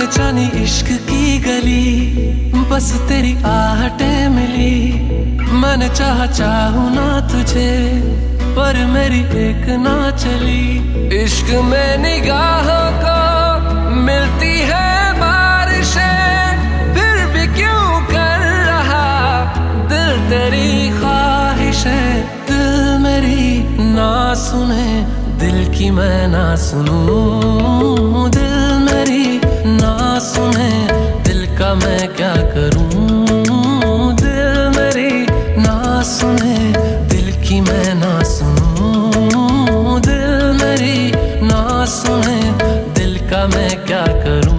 जानी इश्क की गली, बस तेरी आहटें मिली। मैंने चाहूं ना तुझे, पर मेरी एक ना चली। इश्क में निगाहों को मिलती है बारिशें, फिर भी क्यों कर रहा दिल तेरी ख्वाहिशें। दिल मेरी ना सुने, दिल की मैं ना सुनूं। दिल मेरी ना सुने, दिल का मैं क्या करूं। दिल मेरी ना सुने, दिल की मैं ना सुनूं। दिल मेरी ना सुने, दिल का मैं क्या करूं।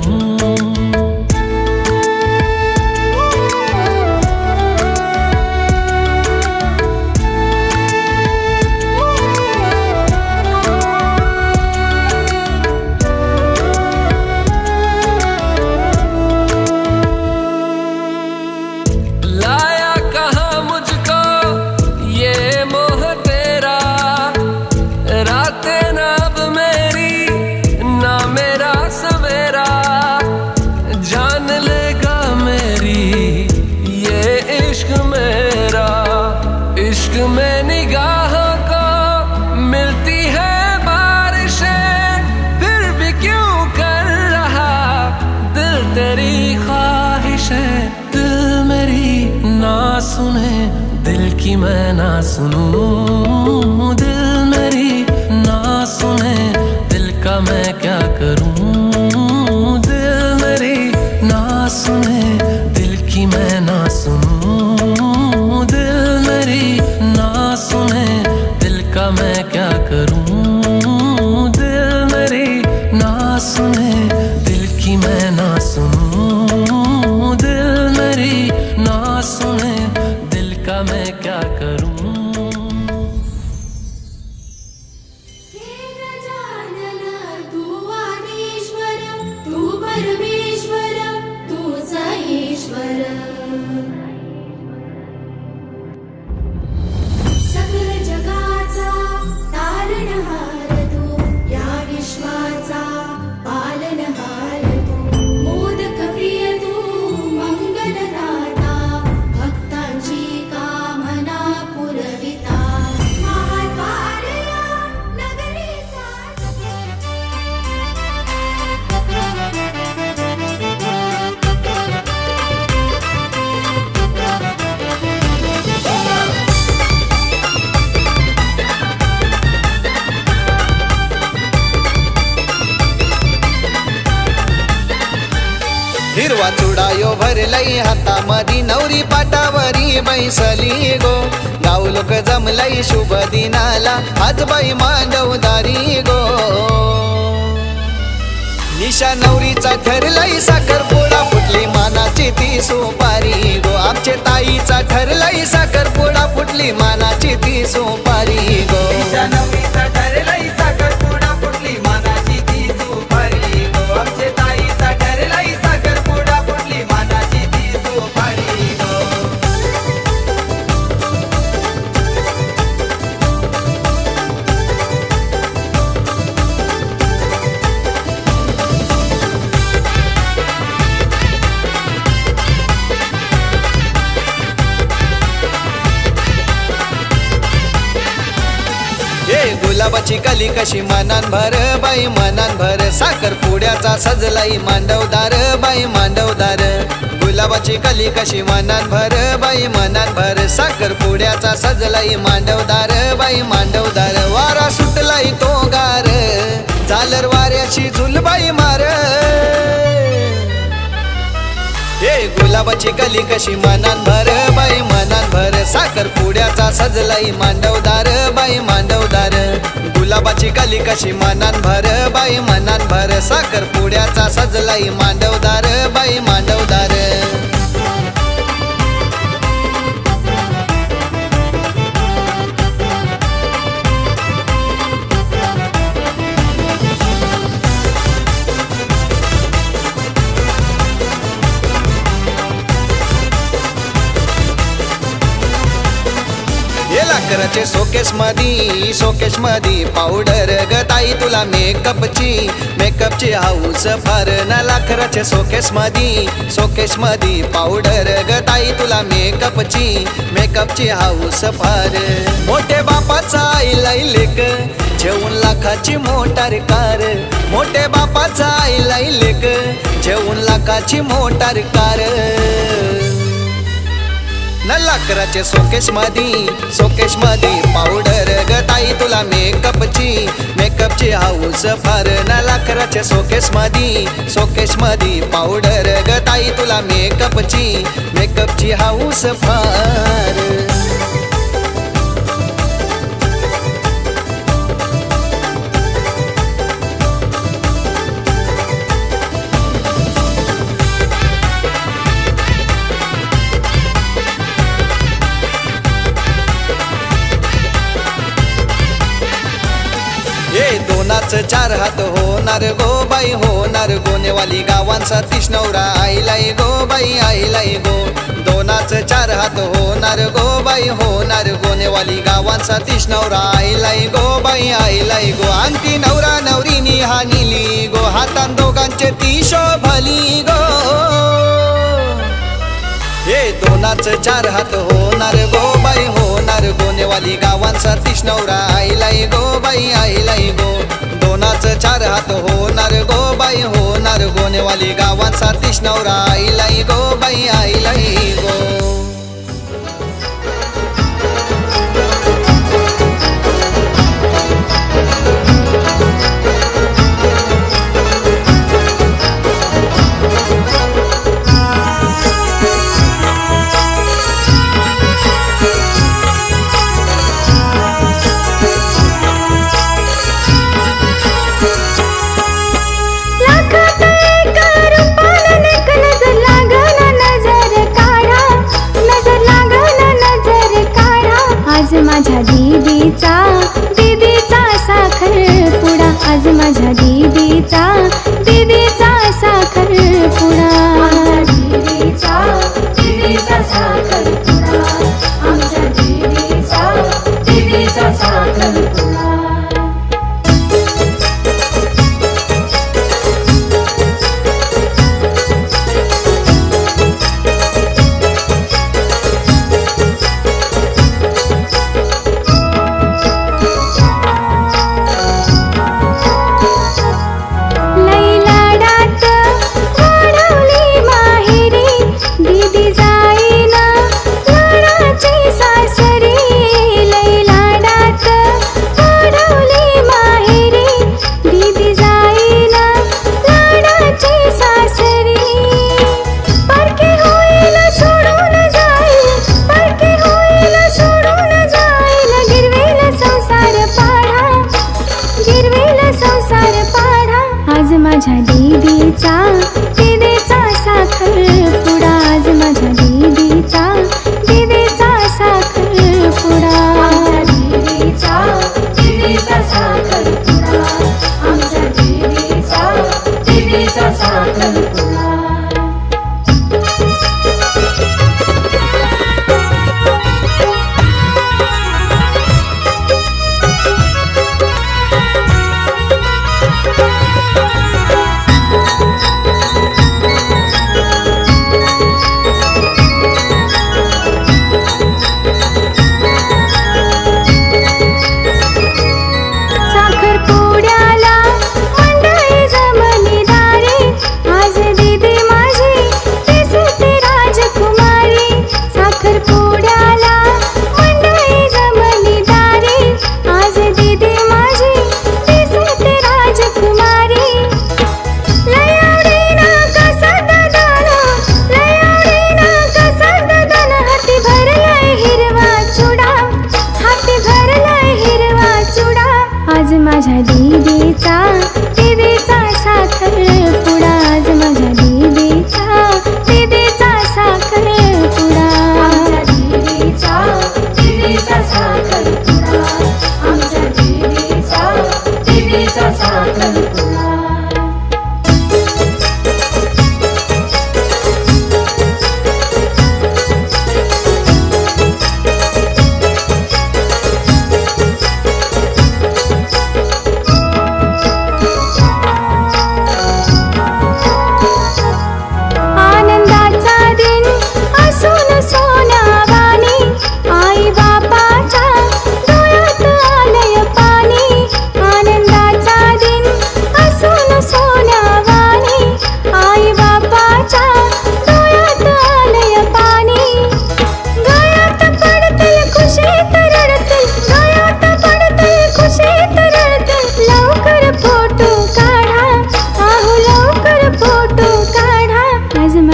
इश्क में निगाहों को मिलती है बारिशें, फिर भी क्यों कर रहा दिल तेरी ख्वाहिशें। दिल मेरी ना सुने, दिल की मैं ना सुनूं। दिल मेरी ना सुने, दिल का मैं क्या करूं। दिल मेरी ना सुने, दिल की मैं ना सुनूं। दिल मेरी ना सुने, दिल का मैं क्या करूं। दिल मेरी ना सुने, दिल की मैं ना सुनूं। दिल मेरी ना सुने, दिल का मैं क्या करूं। हिरवा चुडायो भरलई हातामधी, नवरी पाटावरी बैसली गो। गाव लोक जमलई शुभ दिनाला, आज बाई मांडवदारी गो। निशा नवरीचा ठरलई साखरपुडा, फुटली मानाची ती सुपारी गो। आमचे ताईचा ठरलई साखरपुडा, फुटली मानाची ती सुपारी गो। निशा नवरीचा ठरलई साखरपुडा, फुटली मानाची ती सुपारी गो। आमचे ताईचा ठरलई साखरपुडा, फुटली मानाची ती सुपारी गो। गुलाबाची कली कशी मनान भर बाई मनान भर, साखरपुड्याचा सजलाई मांडवदार बाई मांडवदार। गुलाबाची कली कशी मनान भर बाई मनान भर, साखरपुड्याचा सजलाई मांडवदार बाई मांडवदार। वारा सुटलाई तो गार, झालर वाऱ्याची झुलबाई मार। गुलाबाची कली कशी मनान भर बाई मनान भर, साखरपुड्याचा सजलाई मांडवदार बाई मांडवदार। गुलाबाची कली कशी मनान भर बाई मनान भर, साखरपुड्याचा सजलाई मांडवदार बाई मांडवदार। लाकराचे शोकेस मधी पावडर ग ताई तुला मेकअपची हाऊस फार ना लाकराचे शोकेस मधी पावडर ग ताई तुला मेकअपची हाऊस फार मोठे बापाचा आईला लेक जेवून लाखाची मोटार कार मोठे बापाचा आईला लेक जेवून लाखाची मोटार कार न लाकराचे शोकेस मधी पावडर ग ताई तुला मेकअपची हाऊस फार न लाकराचे शोकेस मधी पावडर ग ताई तुला मेकअपची हाऊस फार दोनाच चार हात होणार गो बाई होणार गोनेवाली गावांचा तिष्णवरा आईलाई गो बाई आईलाई गो दोनाच चार हात होणार गो बाई होणार गोनेवाली गावांचा तिष्णवरा आईलाई गो बाई आईलाई गो अंती नवरा नवरीनी हानिली गो हातान दोघांचे ती शोभली गो हे दोनाच चार हात होणार गो बाई होणार गोनेवाली गावांचा तिष्णवरा आईलाई गो बाई आईलाई गो दोनाच चार हात होणार गो बाई होणार गोनेवाली गावांचा तिष्णवरा आईलाई गो बाई आईलाई गो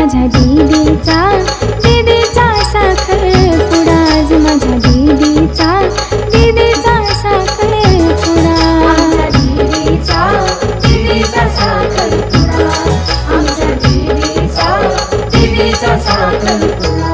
माझ्या दीदीचा साखरपुडा, आज माझ्या दीदीचा साखरपुडा, आमच्या दीदीचा साखरपुडा, आमच्या दीदीचा साखरपुडा.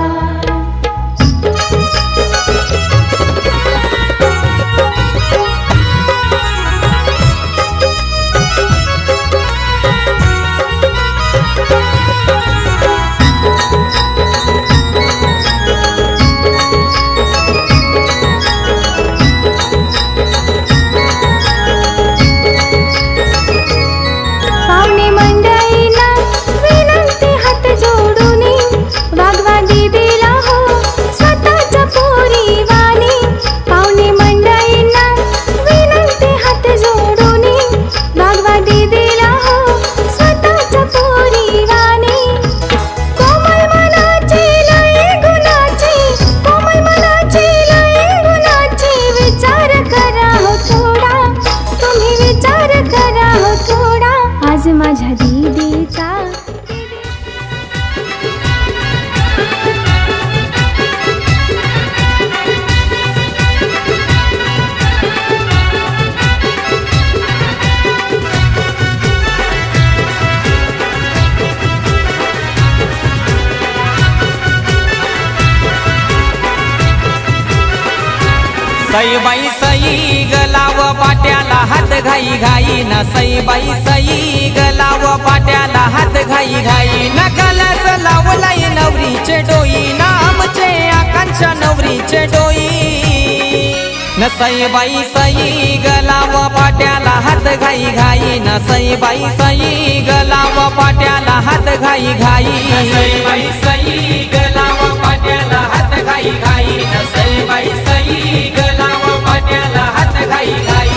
आज माझ्या दीदीचा सईबाई सई गलाव पाट्याला हात घाई घाई ना, सईबाई सई गलाव पाट्याला हात घाई घाई ना, कलस लावलाई नवरीचे डोई ना, आमचे आकांक्षा नवरीचे डोई न, सईबाई सई गलाव पाट्याला हात घाई घाई ना, सईबाई सई गलाव पाट्याला हात घाई घाई, सईबाई सई गलाव पाट्याला हात घाई घाई ना, सईबाई सई गलाव पाट्याला हात घाई घाई.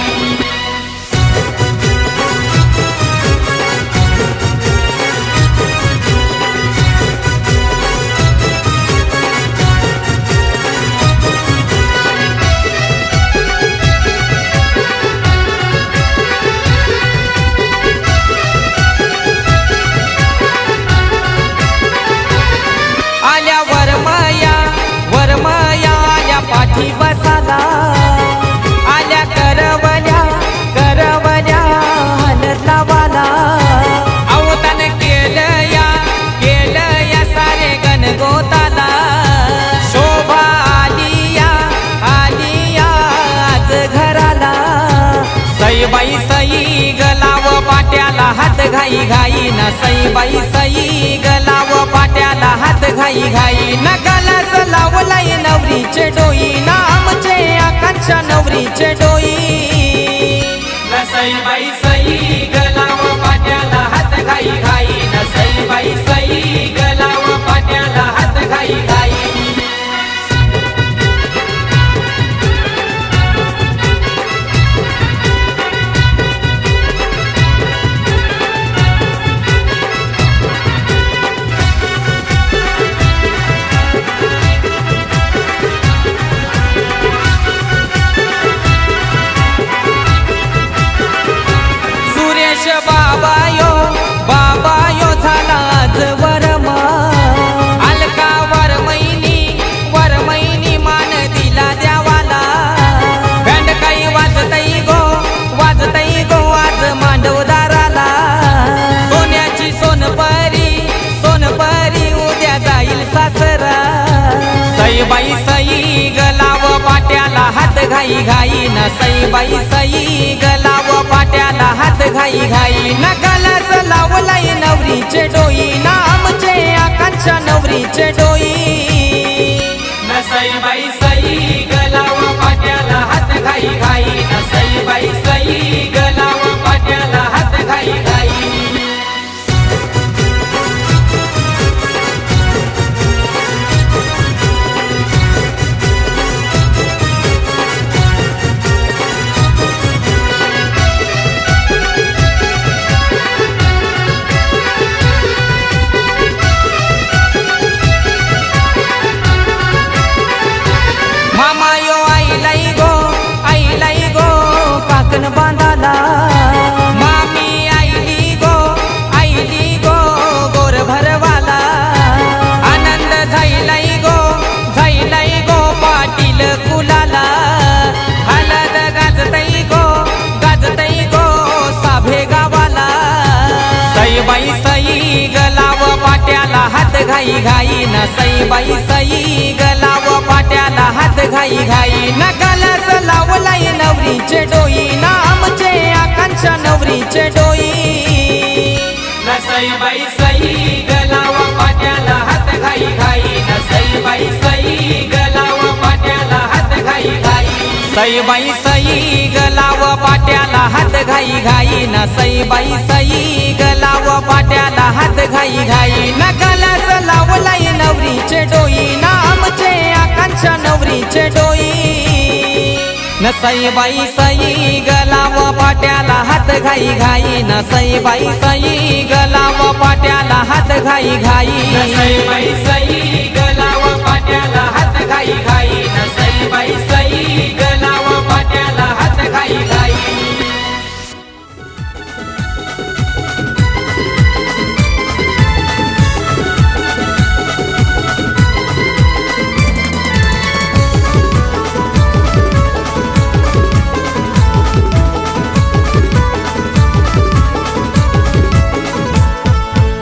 आल्या वरमया आल्या पाठी बसाला, आल्या करवल्या हलत लावाला, अवतान केलं या सारे गणगोताला, शोभा आलिया आज घराला, सईबाई सई गलाव पाट्याला हात घाई घाई ना, सईबाई सई गलाव पाट्याला हात घाई घाई ना, कलस लावलाई नवरीचे डोई ना, आमचे आकांक्षा नवरीचे डोई ना, सईबाई सई गलाव पाट्याला हात घाई घाई ना, सईबाई सई गलाव पाट्याला हात घाई घाई. बाबा यो झाला आज वरम, अलका वरमैनी मान दिला द्यावाला, बँड काही वाजतई गो आज मांडवदाराला, सोन्याची सोनपरी उद्या जाईल सासरा, सईबाई सई गलाव पाट्याला हात घाई घाई ना, सईबाई सई गलाव पाट्याला हात घाई घाई ना, कलस लावलाई नवरीचे डोई ना, आमचे आकांक्षा नवरीचे डोई ना, सईबाई सई गलाव पाट्याला हात घाई घाई ना, सईबाई सई गलाव पाट्याला हात घाई घाई. बांधाला, मामी आईली घाई घाई न सई बाई सई गलाव पाट्याला हात घाई घाई न गलास लावलाय नवरीचे डोई ना आमचे आकांक्षा नवरीचे डोई न सई बाई सई गलाव पाट्याला हात घाई घाई न सई बाई सई गलाव पाट्याला हात घाई घाई सई बाई सई गलाव पाट्याला हात घाई घाई न सई बाई सई गलाव पाट्याला हात घाई घाई न गलास लावलाय नवरीचे डोई ना आमचे आकांक्षा नवरीचे डोई न सई बाई सई गलाव पाट्याला हात घाई घाई न सई बाई सई गलाव पाट्याला हात घाई घाई न सई बाई सई गलाव पाट्याला हात घाई घाई न सई बाई सई गलाव पाट्याला हात घाई घाई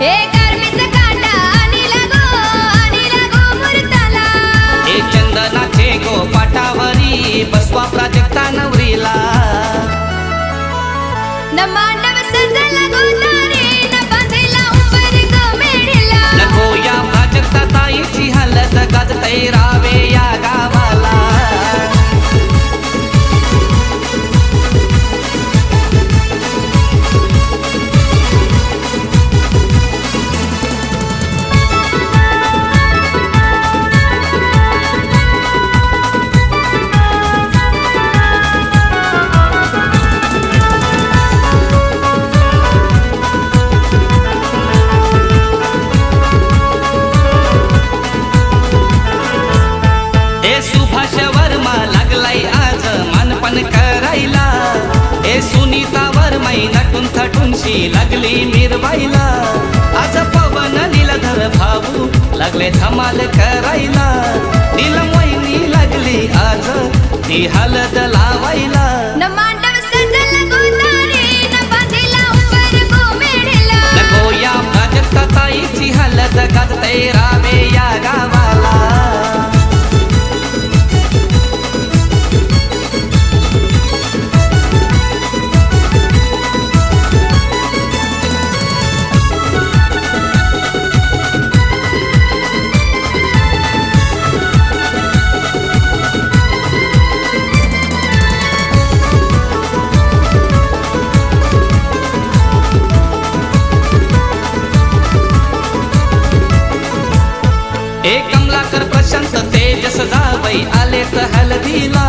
हे गरमीचं काटा आणि लागो मुरताला हे चंदनाचे गो पाटावरी बसवा प्राजक्ता नवरीला न मांडव सजला गोतारे न बांधला उंबर ग मेढेला नको या प्राजक्ता ताईची हालत गाजतय रावे या गावाला ए सुभाष वर्मा लागलाय आज मानपण करायला ए सुनीता वर्माई नटून थटूनशी लागली मिरवायला आज पवन नीलधर भाऊ लागले धमाल करायला नीलम वहिनी लागली आज ती हलद लावायला न मांडव सजला गोतारे न बांधला उंबर ग मेढेला नको या प्राजक्ता ताईची हलद गाजतय रावे या गावाला ए कमलाकर प्रशांत तेजस जावई आलेत हलदीला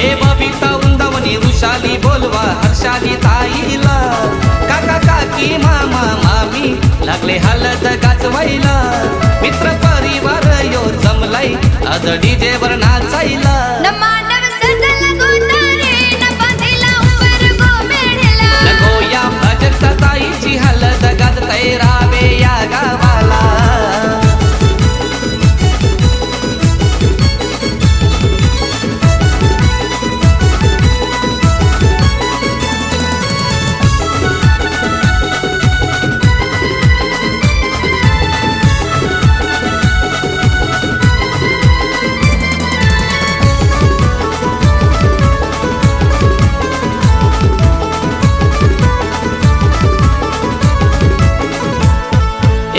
ए बबिता वृंदावनी वृषाली बोलवा हर्षाली ताईला काका काकी मामा मामी लागले हलद गाजवायला मित्र परिवार यो जमलाय आज डीजे वर नाचायला न मांडव सजला गोतारे न बांधला उंबर ग मेढेला नको या प्राजक्ता ताईची हलद गाजतय रावे या गावाला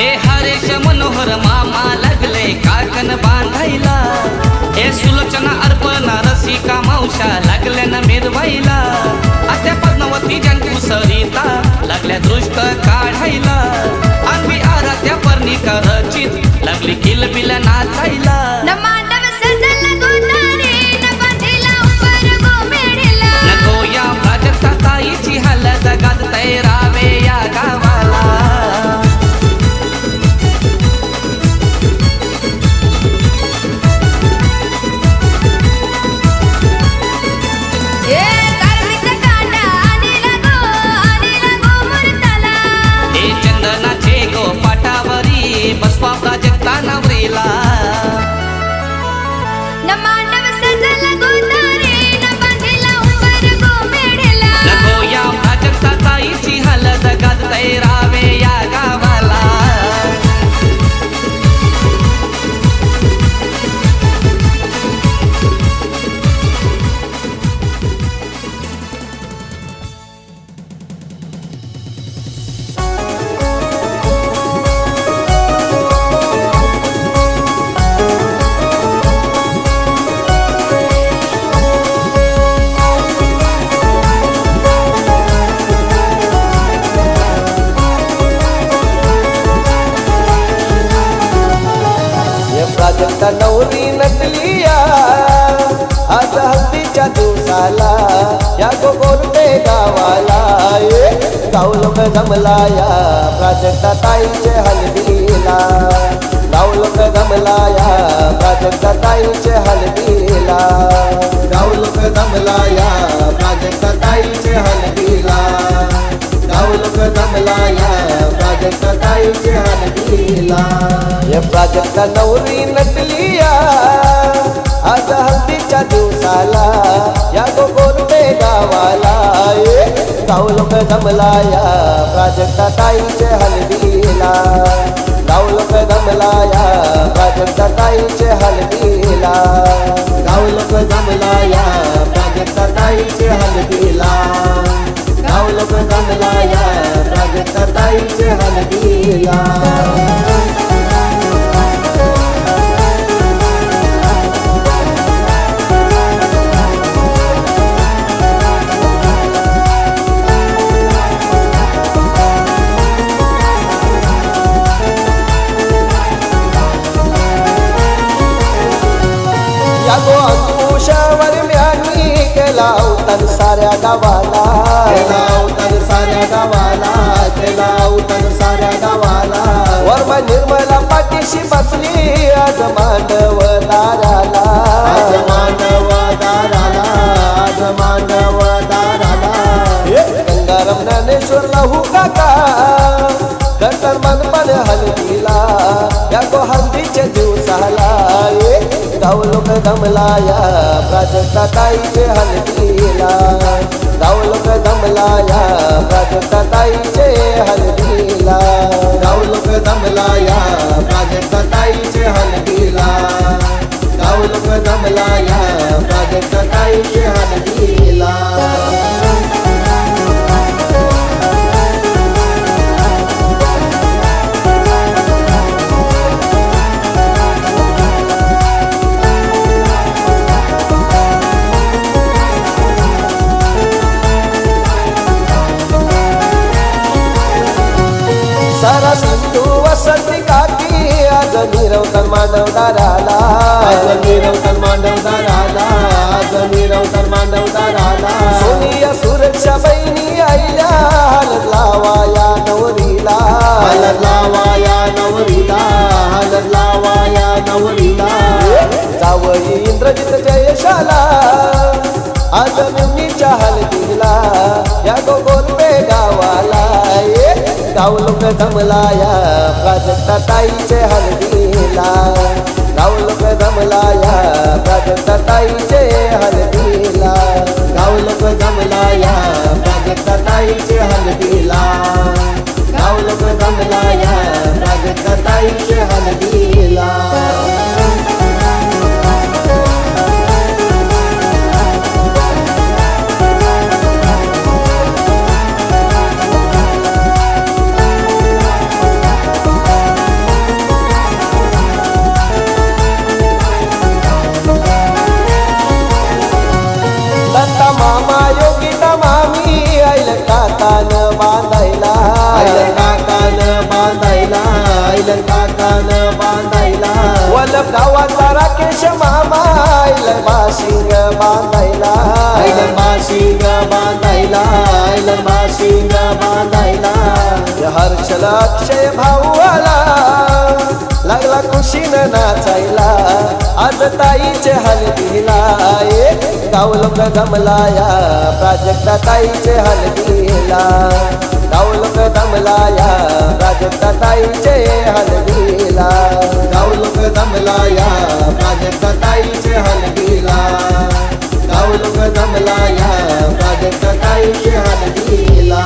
ए हरेश मनोहर मामा लागले काकण बांधायला ए सुलोचना अर्पणा रसिका मावशा लागल्या न मिरवायला आत्या पद्मावती जंकू सरिता लागल्या दृष्ट काढायला अन्वी आराध्या पर्णिका रचित लागली किलबिल नाचायला न मांडव सजला गोतारे न बांधला उंबर ग मेढेला नको या प्राजक्ता ताईची हलद गाजतय रावे या गावाला हे गरमीचं काटा आणि लागो मुरताला हे चंदनाचे गो पाटावरी बसवा प्राजक्ता नवरीला न मांडव सजला गोतारे न बांधला उंबर ग मेढेला नको या प्राजक्ता ताईची हलद गाजतय रावे या गावाला प्राजक्ता नवरी नटलिया आज हल्दीच्या दिवसाला या गोगोरटे गावाला गाव लोक जमला या प्राजक्ता ताईचे हल्दीला गाव लोक जमला या प्राजक्ता ताईचे हल्दीला गाव लोक जमला या प्राजक्ता ताईचे हल्दीला गाव लोक जमला या प्राजक्ता ताईचे हल्दीला या प्राजक्ता नवरी नटलिया आज हल्दीच्या दिवसाला या गोगोरटे गावाला गाव लोक जमला या प्राजक्ता ताईचे हल्दीला गाव लोक जमला या प्राजक्ता ताईचे हल्दीला गाव लोक जमला या प्राजक्ता ताईचे हल्दीला गाव लोक जमला या प्राजक्ता ताईचे हल्दीला गो अंकुशावर म्यानी केला अवतार साऱ्या गावाला केला अवतार साऱ्या गावाला केला अवतार साऱ्या गावाला वर्मा निर्मला पाठीशी बसली आज मांडव दाराला आज मांडव दाराला आज मांडव दाराला गंगाराम ज्ञानेश्वर लाहू काका गटर मनपण हल्दीला या गो हल्दीच्या दिवसाला गाव लोक जमला या प्राजक्ता ताईचे हल्दीला गाव लोक जमला या प्राजक्ता ताईचे हल्दीला गाव लोक जमला या प्राजक्ता ताईचे हल्दीला गाव लोक जमला या प्राजक्ता ताईचे हल्दीला सारा सिंधू वसंती काकी आज मिरवतात मांडव दाराला आज मिरवतात मांडव दाराला आज मिरवतात मांडव दाराला सोनिया सुरक्षा बहिणी आईला हलत लावा या नवरीला हलत लावा या नवरीला हलत लावा या नवरीला जावई इंद्रजित जयशाला आज निमणीच्या हल्दीला या गोगोरटे गावाला गाव लोक जमला या प्राजक्ता ताईचे हल्दीला गाव लोक जमला या प्राजक्ता ताईचे हल्दीला गाव लोक जमला या प्राजक्ता ताईचे हल्दीला गाव लोक जमला या प्राजक्ता ताईचे हल्दीला मामा योगिता मामी आईल काकान बांधायला आईल काकान बांधायला आईल काकान बांधायला वल्लभ गावाचा राकेश मामा आईल बाशिंग बांधायला आईल बाशिंग बांधायला आईल बाशिंग बांधायला हर्षल अक्षय भाऊ आला लागला खुशीनं नाचायला आज ताईचे हल्दीला गाव लोक जमला या प्राजक्ता ताईचे हल्दीला गाव लोक जमला या प्राजक्ता ताईचे हल्दीला गाव लोक जमला या प्राजक्ता ताईचे हल्दीला गाव लोक जमला या प्राजक्ता ताईचे हल्दीला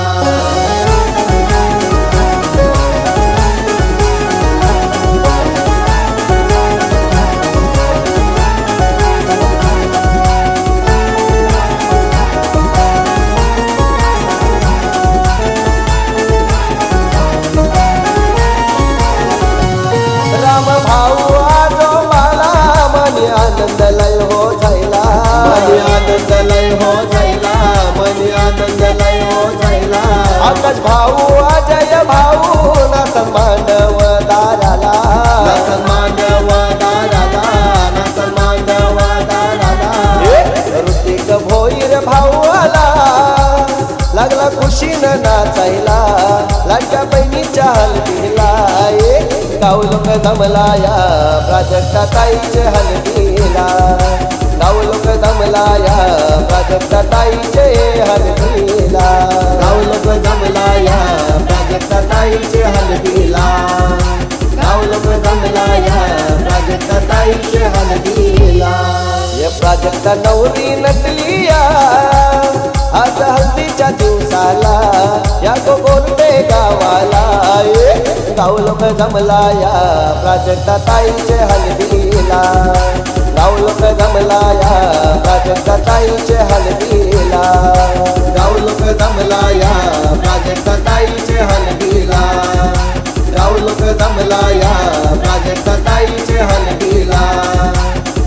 आकाश भाऊ अजय भाऊ नाथ मांडव दाराला नाथ मांडव दाराला गाव लोक जमला या प्राजक्ता ताईचे हलगीला गाव लोक जमला या प्राजक्ता ताईचे हलगीला गाव लोक जमला या प्राजक्ता ताईचे हलगीला गाव लोक जमला या प्राजक्ता ताईचे हलगीला ये प्राजक्ता नवरी नटलिया आज हल्दीच्या दिवसाला या गोगोलते गावाला गाव लोक जमला या प्राजक्ता ताईचे हलदीला गाव लोक जमला या प्राजक्ता ताईचे हलदीला गाव लोक जमला या प्राजक्ता ताईचे हलदीला गाव लोक जमला या प्राजक्ता ताईचे हलदीला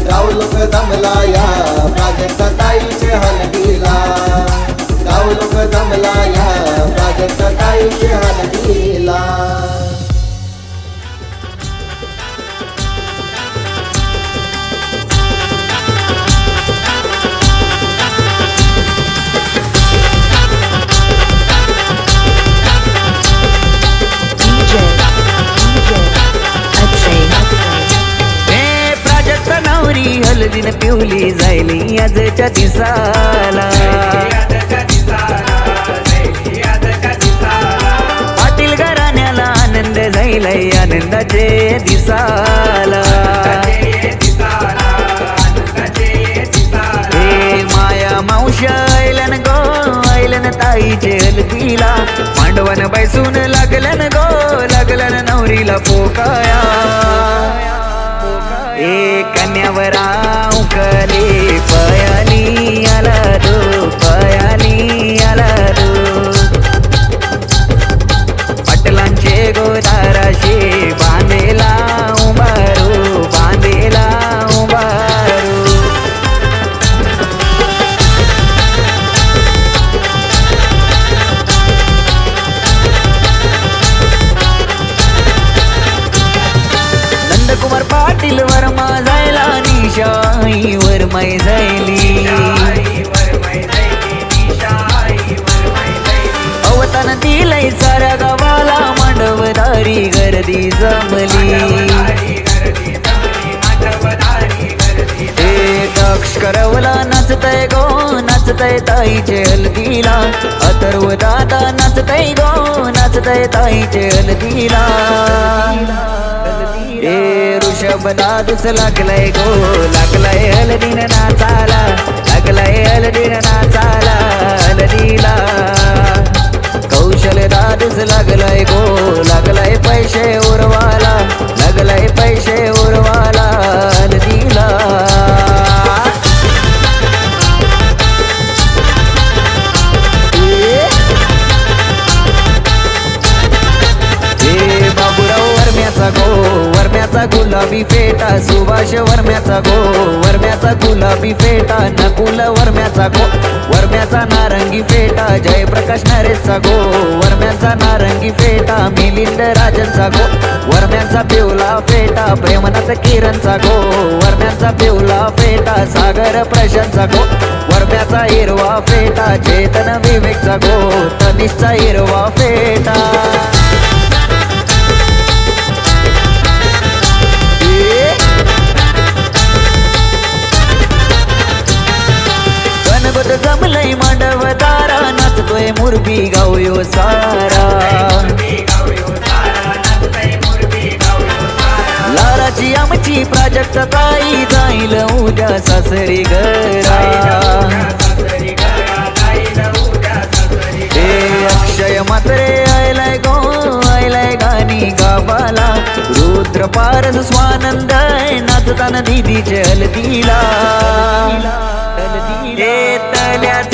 गाव लोक जमला या प्राजक्ता ताईचे हलदीला गाव लोक जमला या प्राजक्ता ताईचे हलदीला हलदीन पिवली जायली आजच्या दिसाला पाटील घराण्याला आनंद जायलाय आनंदाचे दिसाला हे माया मावश्या आयलन गो आयलन ताईचे हलदीला मांडवन बैसून लागलन गो लागलन नवरीला पोकाया ए कन्यावरा उकले पयाली आला दो पयाली आला दो पटलांचे गोदाराशे बांधेला उभारू बांधेला उभारू नंदकुमार पाटील वर्मा जायला निशाई वरमाई जायली अवतान दिलय साऱ्या गावाला मांडवदारी गर्दी जमली दक्ष करवला नाचतय गो नाचतय ताईचे हलदीला अथर्व दादा नाचतय गो नाचतय ताईचे हलदीला ए ऋषभ दादूस लागलाय गो लागलाय हलदीन नाचाला लागलाय हलदीन नाचाला हलदीला कौशल दादूस लागलाय गो लागलाय पैसे उरवाला लागलाय पैसे उरवाला हलदीला वर्म्याचा गुलाबी फेटा सुभाष वर्म्याचा गो वर्म्याचा गुलाबी फेटा नकुल वर्म्याचा गो वर्म्याचा नारंगी फेटा जयप्रकाश नरेशचा गो वर्म्याचा नारंगी फेटा मिलिंद राजनचा गो वर्म्याचा पिवला फेटा प्रेमनाथ किरणचा गो वर्म्याचा पिवला फेटा सागर प्रशांतचा गो वर्म्याचा हिरवा फेटा चेतन विवेकचा गो तनिषचा हिरवा फेटा गणगोत जमलय मांडवदारा नाचतोय मुरबी गावयो सारा लाराची आमची प्राजक्ता ताई जाईल उद्या सासरी घरा हे अक्षय मात्रे आयलाय गो आयलाय गाणी गावाला रुद्र पारस स्वानंद नाचताना दीदीचे हलदीला हे तल्याच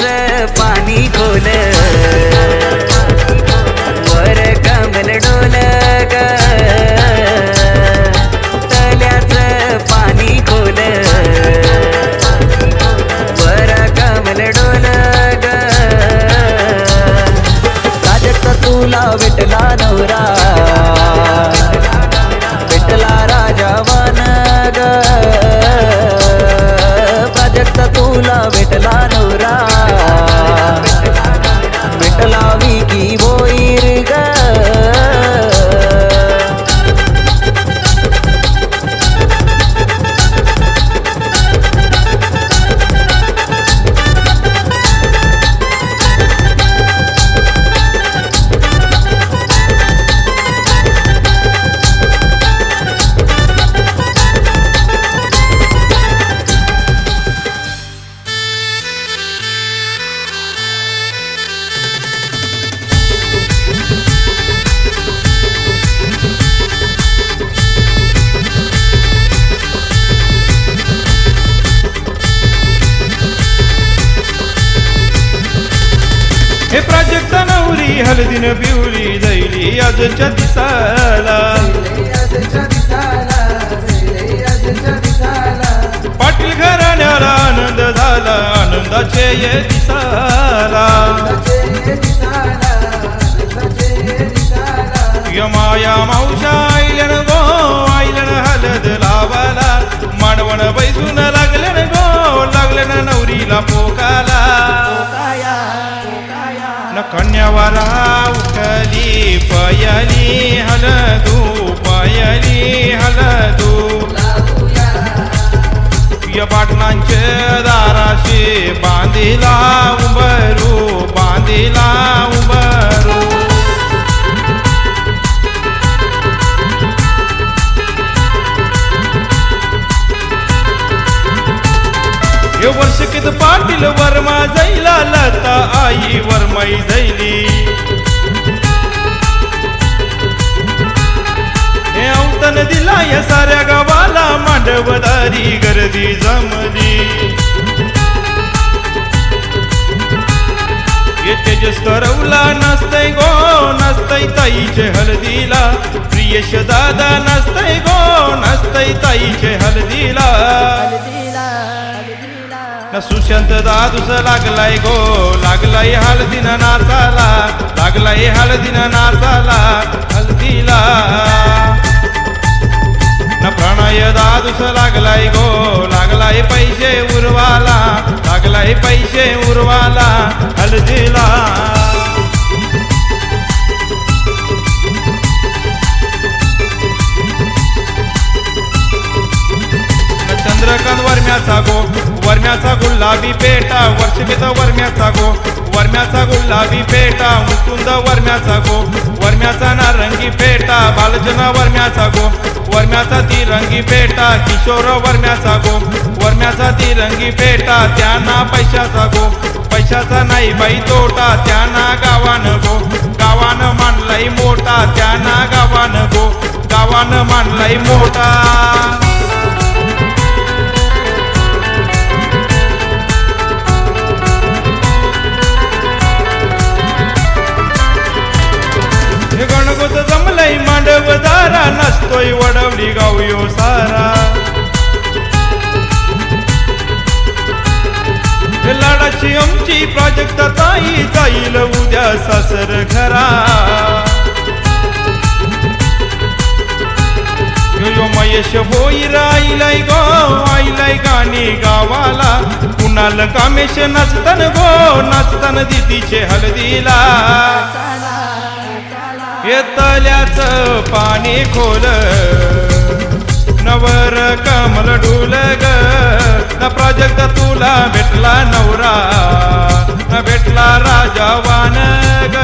पाणी खोल वर कमल डोल ग तल्याच पाणी खोल वर कमल डोल ग प्राजक्ता तुला भेटला नवरा भेटला राजावान ग प्राजक्ता तुला भेटला नवरा भेटला विकी बोईर ग हळदीनं पिवळी जैली आजच्या दिसाला पाटील घराण्याला आनंद झाला आनंदाचे ये दिसाला यमाया मावशा आईलन गो आईलन हलद लावाला मांडवण बैसून लागलन गो लागलन नवरीला पोकाला न कन्यावाला उठली पयली हलदू पयली हलदू या पाटलांचे दाराशी बांधिला उंबरू बांधिला उंबरू हे वर्ष कित पाटील वर्मा जैला लता आई वर्माई जैली हे अवतन दिला या साऱ्या गावाला मांडवदारी गर्दी जमली ये तेजस करवला नसतय गो नसतय ताईचे हळदीला प्रियश दादा नसतय गो नसतय ताईचे हळदीला सुशांत दादूस लागलाय गो लागलाय हळदीन नाचाला लागलाय हळदीन नाचाला हळदीला न प्रणय दादूस लागलाय गो लागलाय पैसे उरवाला लागलाय पैसे उरवाला हळदीला चंद्रकांत वर्म्याचा गो वर्म्याचा गुलाबी पेटा वर्षभेद वर्म्याचा गो वर्म्याचा गुलाबी पेटा मुकुंद वर्म्याचा गो वर्म्याचा नारंगी पेटा बालजना वर्म्याचा गो वर्म्याचा तिरंगी पेटा किशोर वर्म्याचा गो वर्म्याचा तिरंगी पेटा त्यांना पैशाचा गो पैशाचा नाही बाई तोटा त्यांना गावानं गो गावानं मानलाय मोठा त्यांना गावानं गो गावानं मानलाय मोठा गणगोत जमलय मांडवदारा नसतोय वडवली गावयो सारा लाडाची आमची प्राजक्त ताई जाईल उद्या सासर घरा यो महेश होई राईलाय गो आईलाय गाणी गावाला कुणाल कामेश नाचतन गो नाचतन दिदीचे हळदीला येतल्याच पाणी खोल नवर कमल डुल ग न प्राजक्त तुला भेटला नवरा न भेटला राजावान ग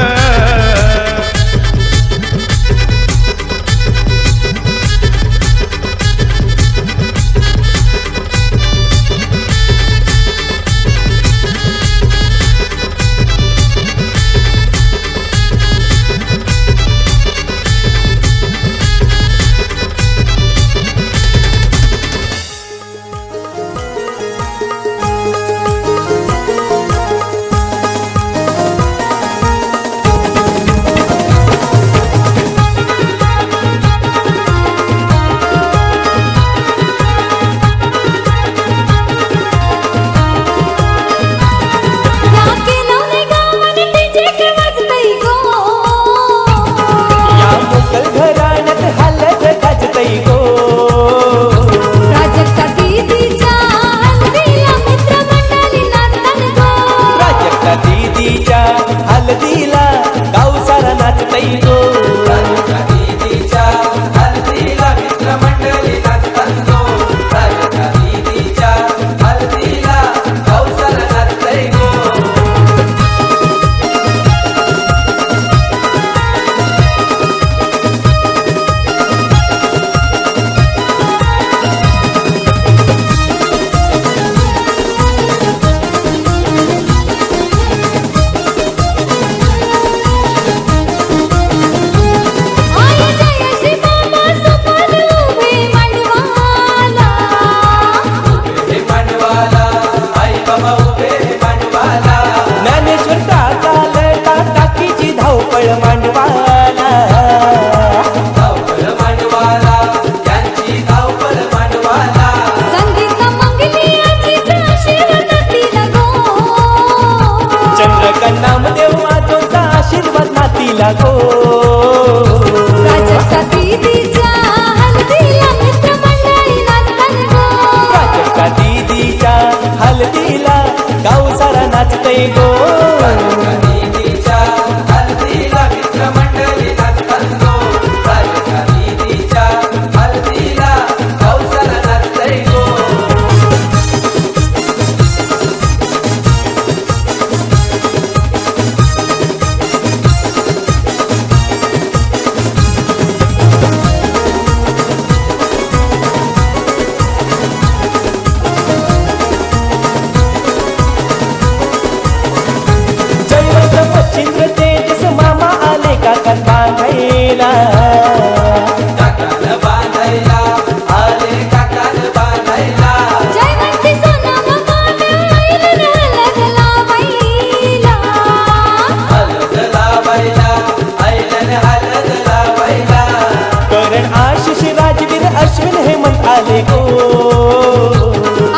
अश्विन हेमंत आले गो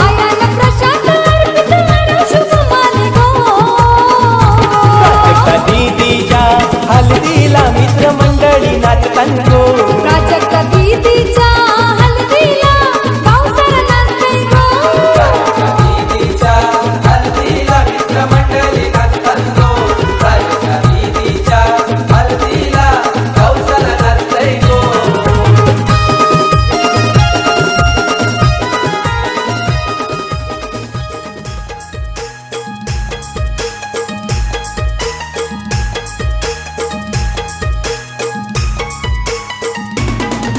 आयाला प्रशांत अर्पित म्हणून शुभ माले गो प्राजक्ता दीदीच्या हल्दीला मित्रमंडळी नाचतान गो प्राजक्ता दीदीच्या हल्दीला पावसाळा नाचते गो दीदीच्या हल्दीला मित्रमंडळी नाचतात गो प्राजक्ता दीदीच्या हल्दीला पावसाला नाचतंय गो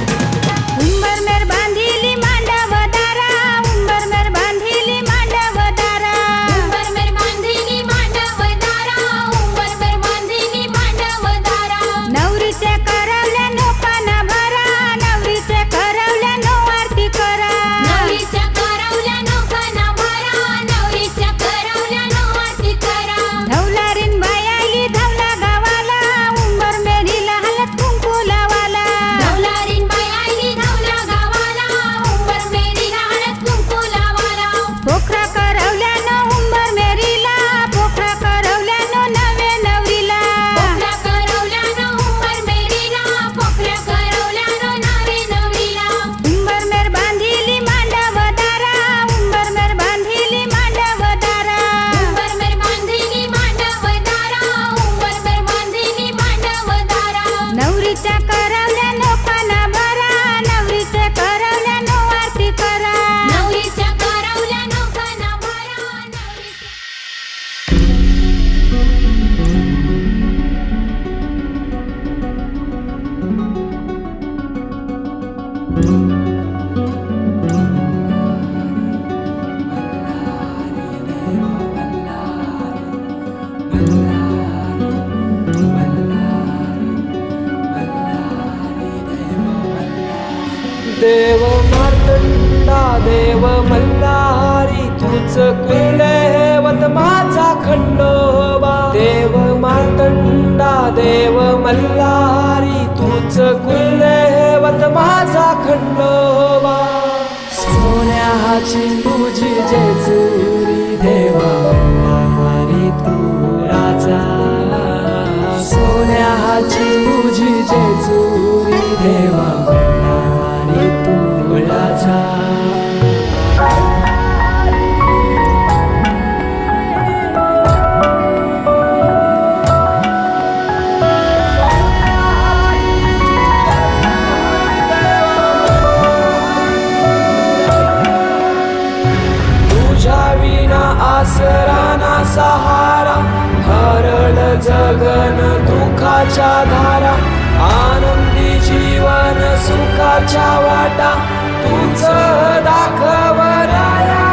उंबरमेर बांधिली मांडव दारा उंबरमेर बांधिली मांडव दारा उंबरमेर बांधिली मांडव दारा उंबरमेर बांधिली मांडव दारा नवरीचे करवल्या नो पाना भरा नवरीचे करवल्या नो आरती करा नवरीच्या करवल्या नो पाना भरा नवरीच्या करवल्या नो आरती करा धवलारीन बायाली धवला गावाला उंबरमेरीला हलत कुंकू लावाला धवलारीन बायाली धवला गावाला उंबरमेरीला हलत कुंकू लावाला पोखरा करवल्यानं उंबरमेरीला पोखरा करवल्यानं नवे नवरीला पोखरा करवल्यानं उंबरमेरीला पोखरा करवल्यानं नवे नवरीला उंबरमेर बांधिली मांडव दारा उंबरमेर बांधिली मांडव दारा उंबरमेर बांधिली मांडव दारा उंबरमेर बांधिली मांडव दारा नवरीच्या करवल्यानं पाना भरा नवरीचे करवल्यानं आरती करा नवरीच्या करवल्यानं पाना भरा नवरीच्या देव मार्तंडा देव मल्हारी तूच कुलदैवत माझा खंडोबा देव मार्तंडा देव मल्हारी तूच कुलदैवत माझा खंडोबा सोन्याची तुझी जेजुरी देवा मल्हारी तू राजा सोन्याची तुझी जेजुरी देवा मल्हारी तू राजा तुझ्या विना आसरा ना सहारा हरळ जगन दुःखाच्या धारा आनंदी जीवन सुखाच्या वाटा तूच दाखव राया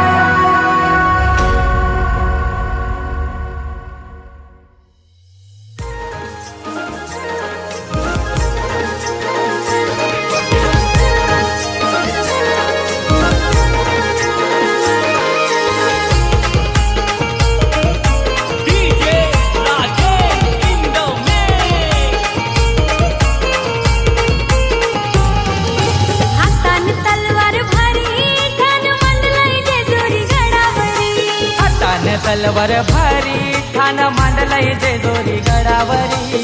हातान तलवार भारी ठाण मांडलंय जेजुरी गडावरी हाताने तलवार भारी ठाण मांडलंय जेजुरी गडावरी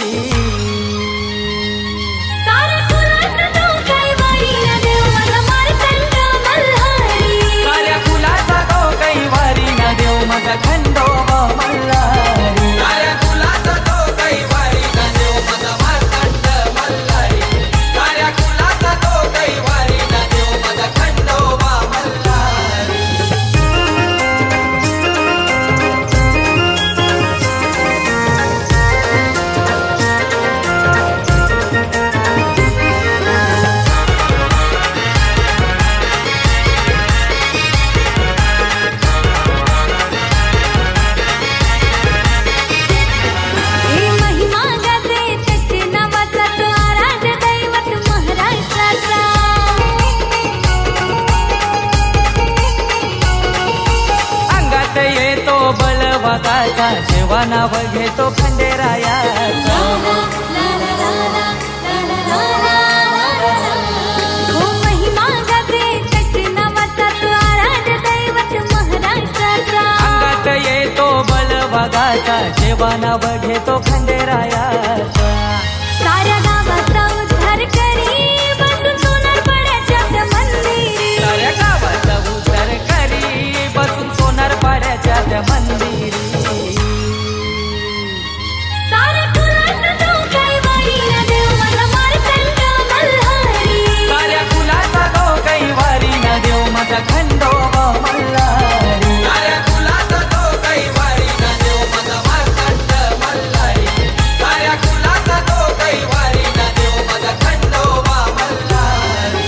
साऱ्या कुलाचा तो कैवारी न देव माझा मार्तंड मल्हारी साऱ्या कुलाचा तो कैवारी न देव माझा खंडोबा मल्हारी साऱ्या कुलाचा तो कैवारी न देव माझा मार्तंड मल्हारी साऱ्या कुलाचा तो कैवारी न देव माझा खंडोबा मल्हारी बघायचा जेव्हा नाव घेतो खंडेरायाचा हो महिमा देवाचा जेवणाव घेतो खंडेरायाचा साऱ्या गावाचा उद्धार करी बसून सोनार पड्याच्या त्या मंदिरी साऱ्या गावाचा उद्धार करी बसून सोनार पाड्याच्या त्या मंदिरी साऱ्या कुलाचा तो कैवारी देव माझा मार्तंड मल्हारी साऱ्या कुलाचा तो कैवारी ना देव माझा खंडोबा मल्हारी साऱ्या कुलाचा तो कैवारी ना देव माझा मार्तंड मल्हारी साऱ्या कुलाचा तो कैवारी ना देव माझा खंडोबा मल्हारी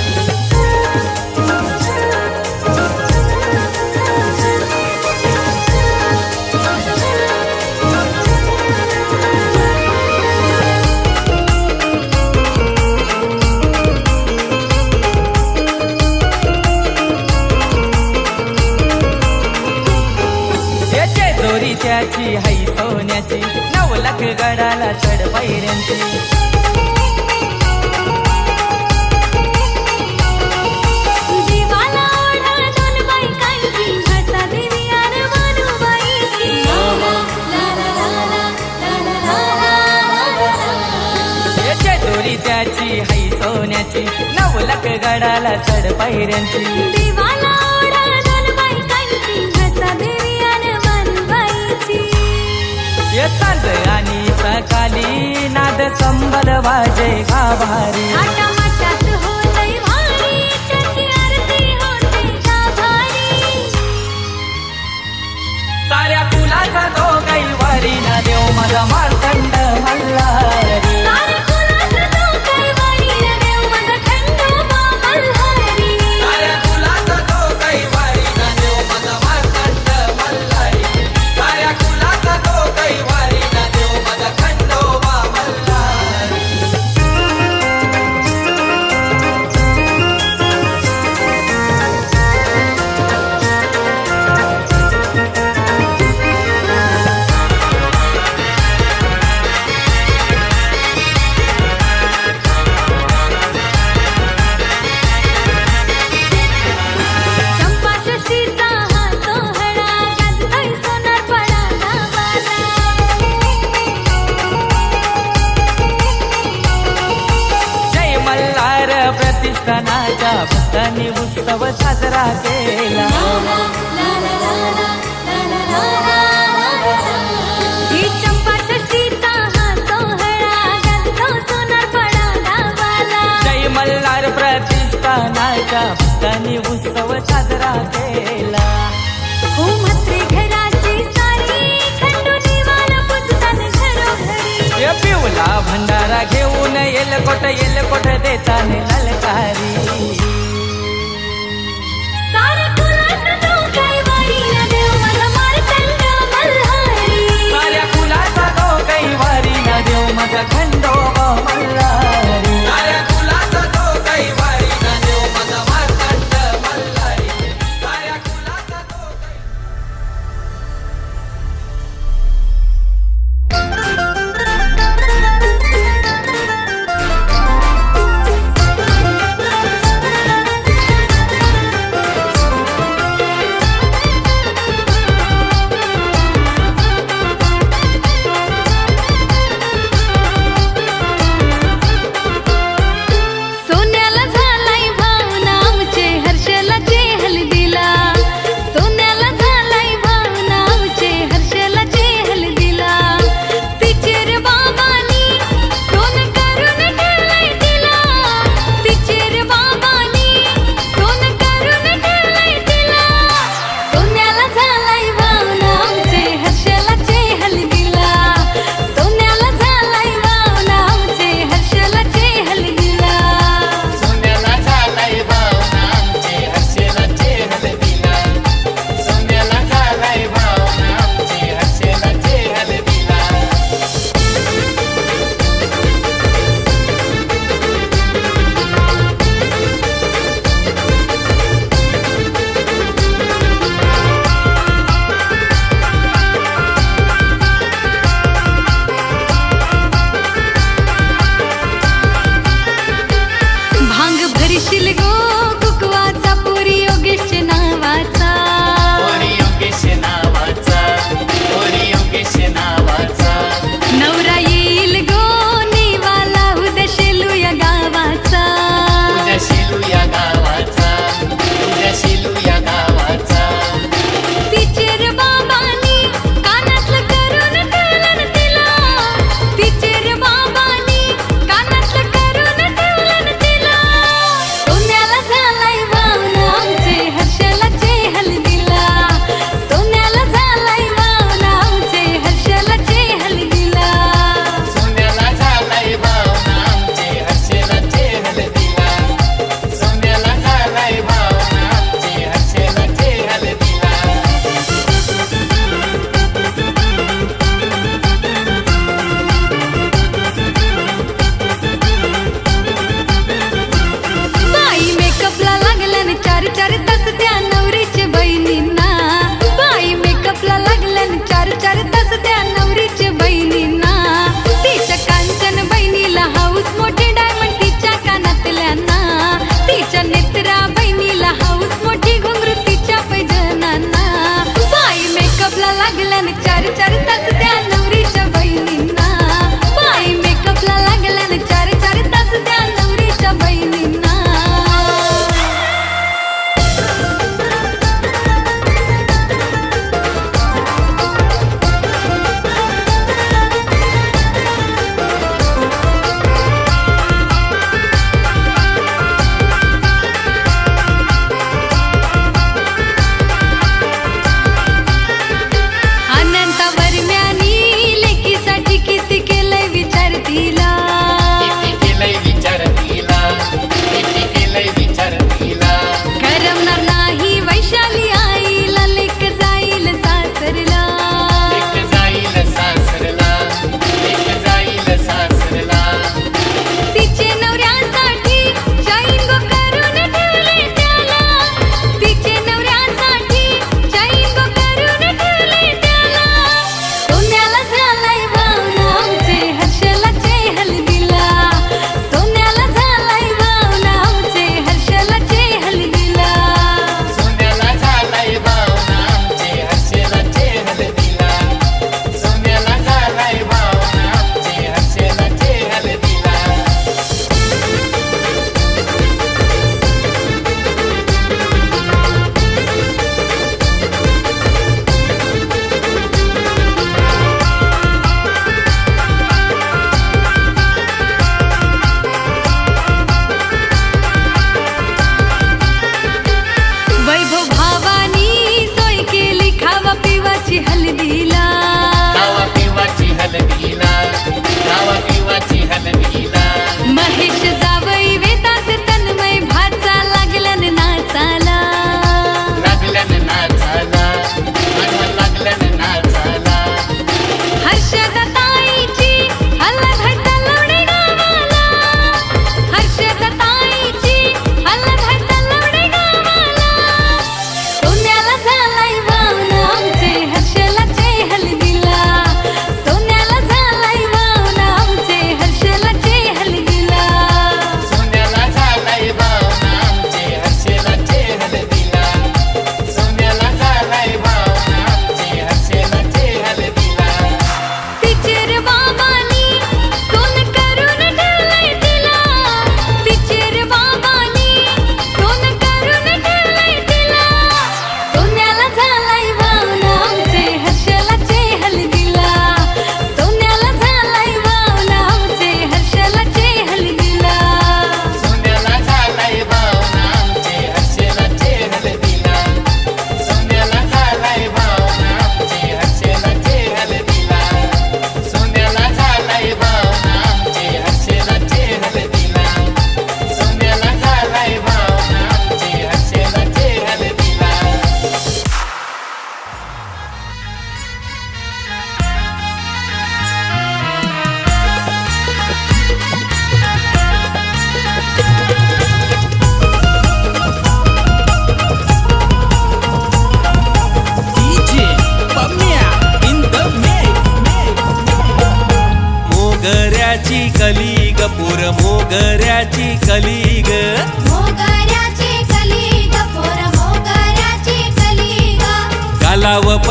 याचे जोरी त्याची हाई सोन्याची 9 लाख गडाला चढ पायऱ्यांची जीवाला ओढा दोन बायकांची हसा देवी आणि मानुबाईची ला ला ला ला ला ला याचे जोरी त्याची हाई सोन्याची 9 लाख गडाला चढ पायऱ्यांची देवाला ओढा दोन बायकांची हसा देवी आणि मानुबाईची ये सांज आणि सकाळी नाद संबल वाजे गाभारी थाटामाटात होतंय भारी त्याची आरती होते गाभारी साऱ्या कुलाचा तो कैवारी ना देव माझा मार्तंड मल्हारी साऱ्या कुलाचा तो कैवारी ना देव माझा खंडोबा मल्हारी साऱ्या कुलाचा तो कैवारी ना देव माझा मार्तंड मल्हारी साऱ्या कुलाचा तो कैवारी ना देव माझा खंडोबा मल्हारी चंपाषष्ठीचा हा सोहळा गाजतोय सोनारपाडा गावाला जय मल्हार प्रतिष्ठानाच्या भक्तांनी उत्सव साजरा केला ही चंपाषष्ठीचा हा सोहळा गाजतो सोनारपाडा गावाला जय मल्हार प्रतिष्ठानाच्या भक्तांनी उत्सव साजरा केला हो म्हात्रे घराची सारी खंडोनी वाला पुजतान घरोघरी ये पिवला भंडारा घेऊन येलकोट देताने ललकारी साऱ्या कुलाचा तो कैवारी ना देव माझा मार्तंड मल्हारी साऱ्या कुलाचा तो कैवारी ना देव माझा खंडोबा मल्हारी साऱ्या कुलाचा तो कैवारी ना देव माझा मार्तंड मल्हारी साऱ्या कुलाचा तो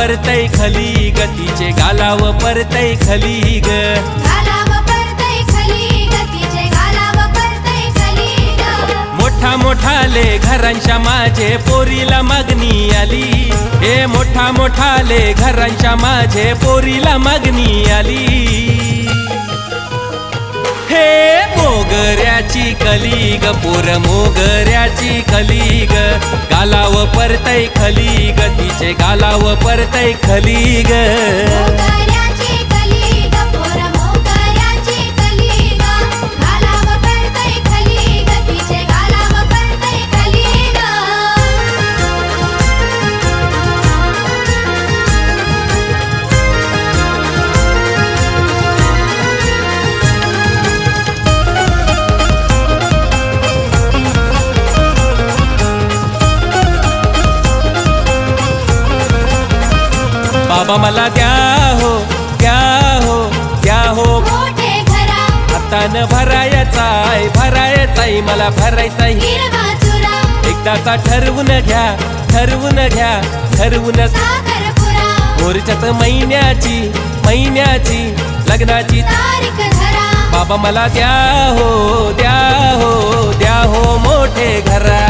परतय खली ग तिचे गालाव परतय खली ग गालाव परतय खली ग तिचे गालाव परतय खली ग मोठा मोठाले घरांच्या माझे पोरीला मागणी आली हे मोठा मोठाले घरांच्या माझे पोरीला मागणी आली हे मोगऱ्याची कली ग पोर मोगऱ्याची कली ग गालाव परतय खली ग तिचे गालाव परतय खली ग मोगऱ्याची कली ग पोर मोगऱ्याची कली ग गालाव परतय खली ग तिचे गालाव परतय खली ग बाबा मला द्या हो द्या हो द्या हो मोठे घरा हातान भरायचाय मला भरायचाय हिरवा चुरा एकदाचा ठरवून घ्या ठरवून साखरपुरा मोरच्याच महिन्याची लग्नाची तारीख धरा बाबा मला द्या हो मोठे घरा